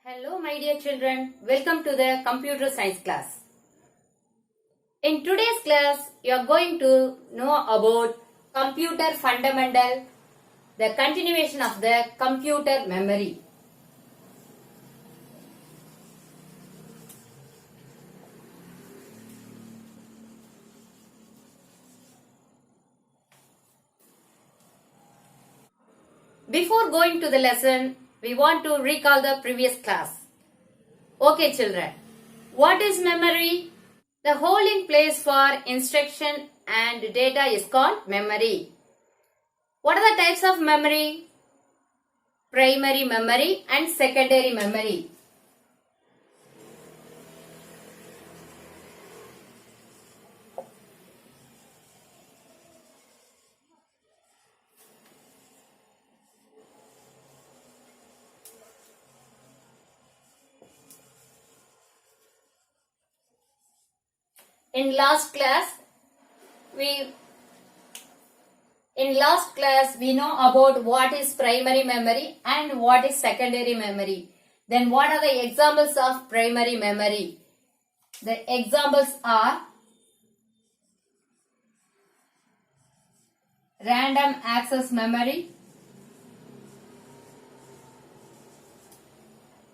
Hello my dear children, welcome to the computer science class. In today's class, you are going to know about computer fundamental, the continuation of the computer memory. Before going to the lesson, we want to recall the previous class. Okay children, what is memory? The holding place for instruction and data is called memory. What are the types of memory? Primary memory and secondary memory. In last class, we know about what is primary memory and what is secondary memory. Then what are the examples of primary memory? The examples are random access memory,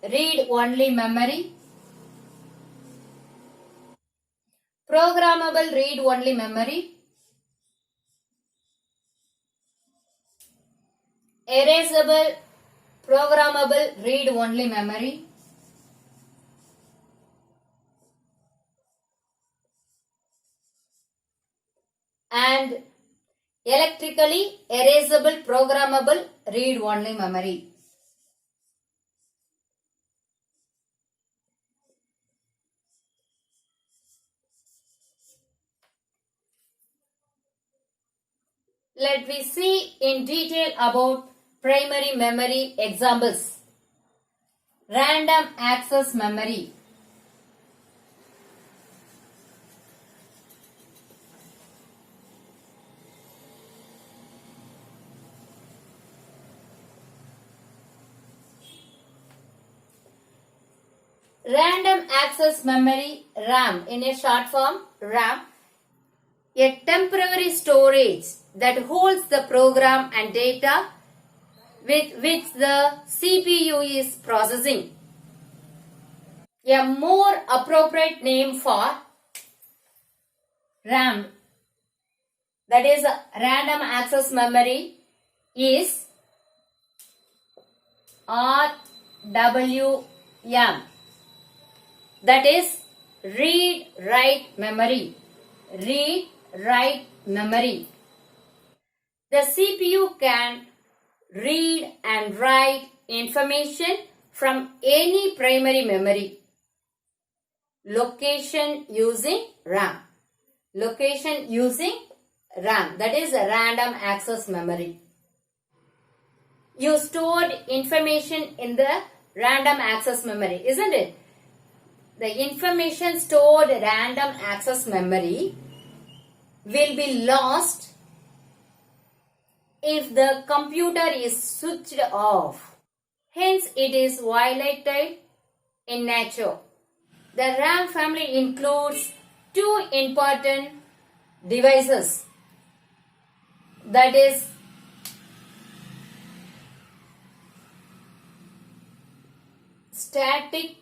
read-only memory, programmable read-only memory, erasable programmable read-only memory, and electrically erasable programmable read-only memory. Let me see in detail about primary memory examples. Random access memory. Random access memory, RAM, in a short form, RAM, a temporary storage that holds the program and data with which the CPU is processing. A more appropriate name for RAM, that is random access memory, is RWM, that is read-write memory. Read-write memory. The CPU can read and write information from any primary memory location using RAM. Location using RAM, that is a random access memory. You stored information in the random access memory, isn't it? The information stored in random access memory will be lost if the computer is switched off. Hence, it is volatile in nature. The RAM family includes two important devices, that is static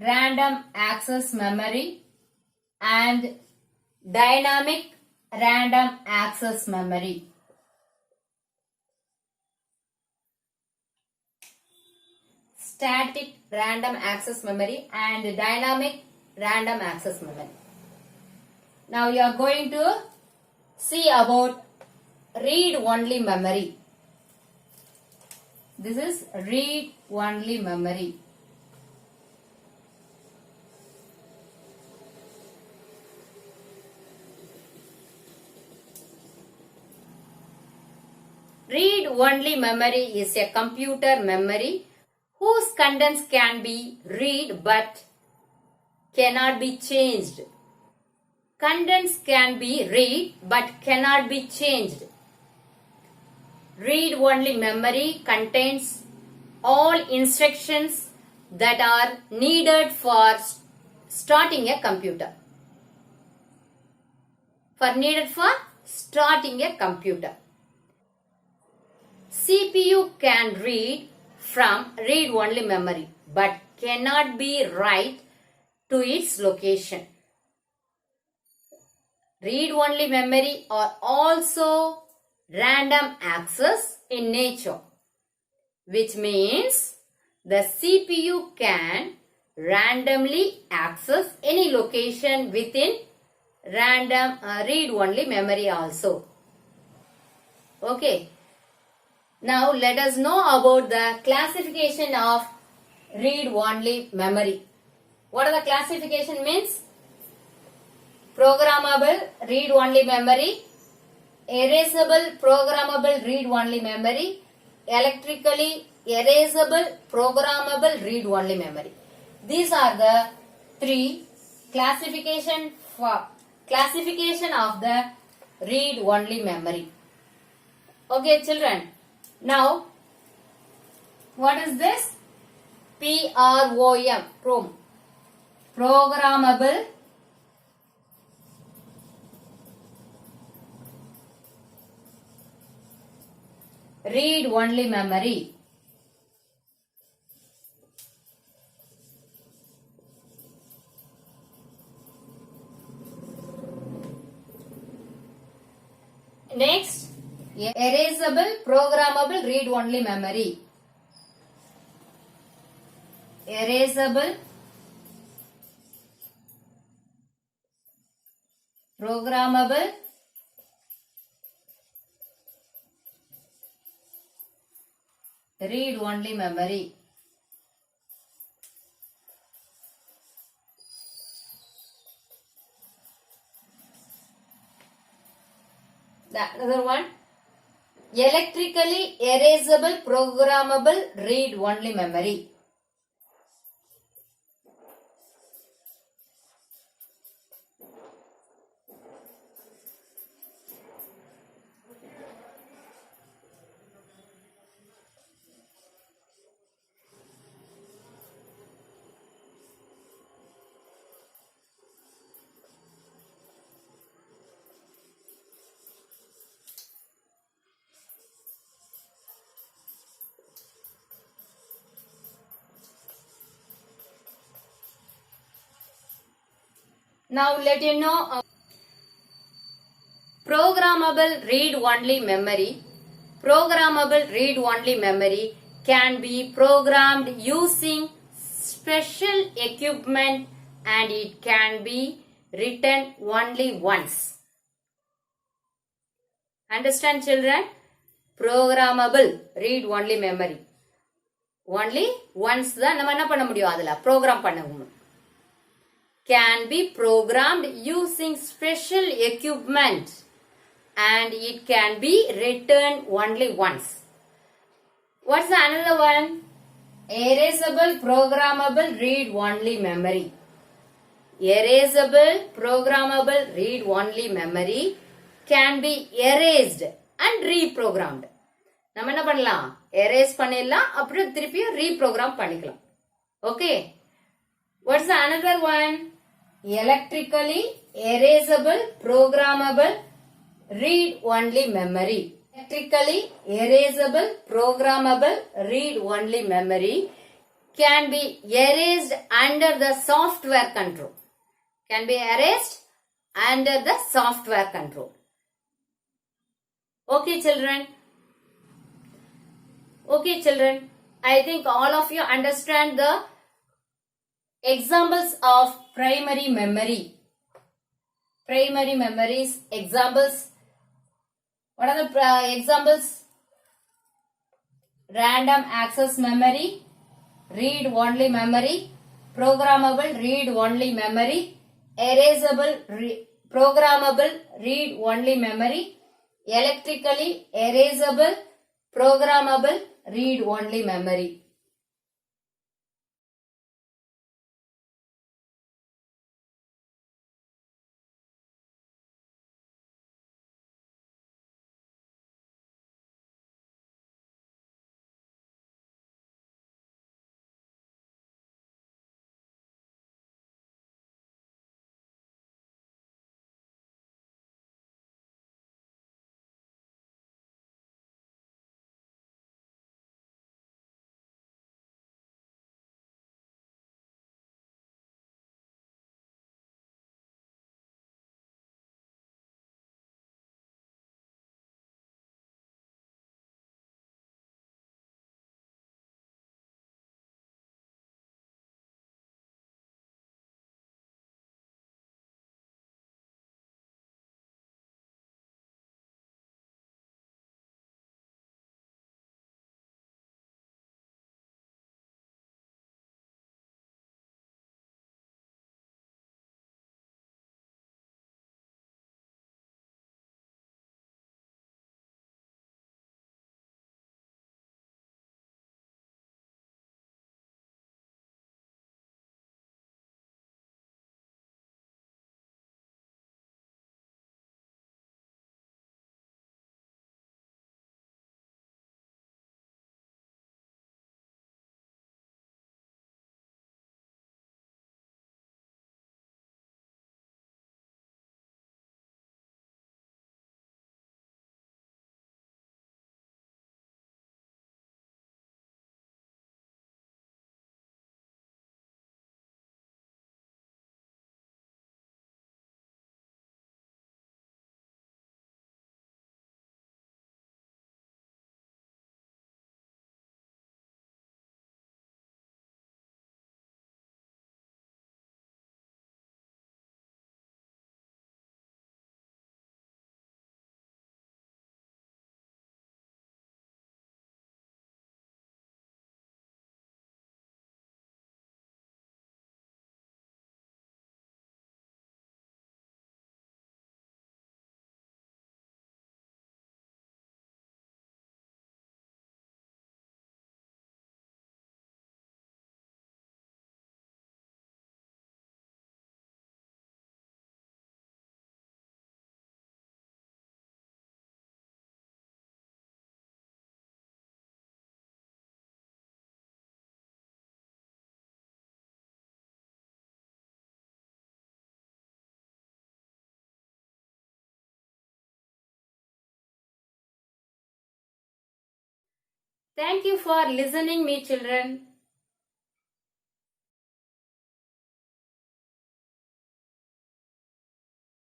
random access memory and dynamic random access memory. Static random access memory and dynamic random access memory. Now you are going to see about read-only memory. This is read-only memory. Read-only memory is a computer memory whose contents can be read but cannot be changed. Contents can be read but cannot be changed. Read-only memory contains all instructions that are needed for starting a computer. Needed for starting a computer. CPU can read from read-only memory but cannot be write to its location. Read-only memory are also random access in nature, which means the CPU can randomly access any location within random read-only memory also. Okay. Now let us know about the classification of read-only memory. What are the classification means? Programmable read-only memory, erasable programmable read-only memory, electrically erasable programmable read-only memory. These are the three classification of the read-only memory. Okay, children. Now, what is this? PROM. Programmable read-only memory. Next, erasable programmable read-only memory. Erasable programmable read-only memory. Another one, electrically erasable programmable read-only memory. Now let you know programmable read-only memory. Programmable read-only memory can be programmed using special equipment and it can be written only once. Understand, children? Programmable read-only memory. Only once தான் நம்ம என்ன பண்ண முடியும் அதுல program பண்ண முடியும். Can be programmed using special equipment and it can be written only once. What's the another one? Erasable programmable read-only memory. Erasable programmable read-only memory can be erased and reprogrammed. நம்ம என்ன பண்ணலாம்? Erase பண்ணிடலாம், அப்புறம் திருப்பியும் reprogram பண்ணிக்கலாம். Okay. What's the another one? Electrically erasable programmable read-only memory. Electrically erasable programmable read-only memory can be erased under the software control. Can be erased under the software control. Okay, children. Okay, children. I think all of you understand the examples of primary memory. Primary memories, examples. What are the examples? Random access memory, read-only memory, programmable read-only memory, erasable programmable read-only memory, electrically erasable programmable read-only memory. Thank you for listening me children.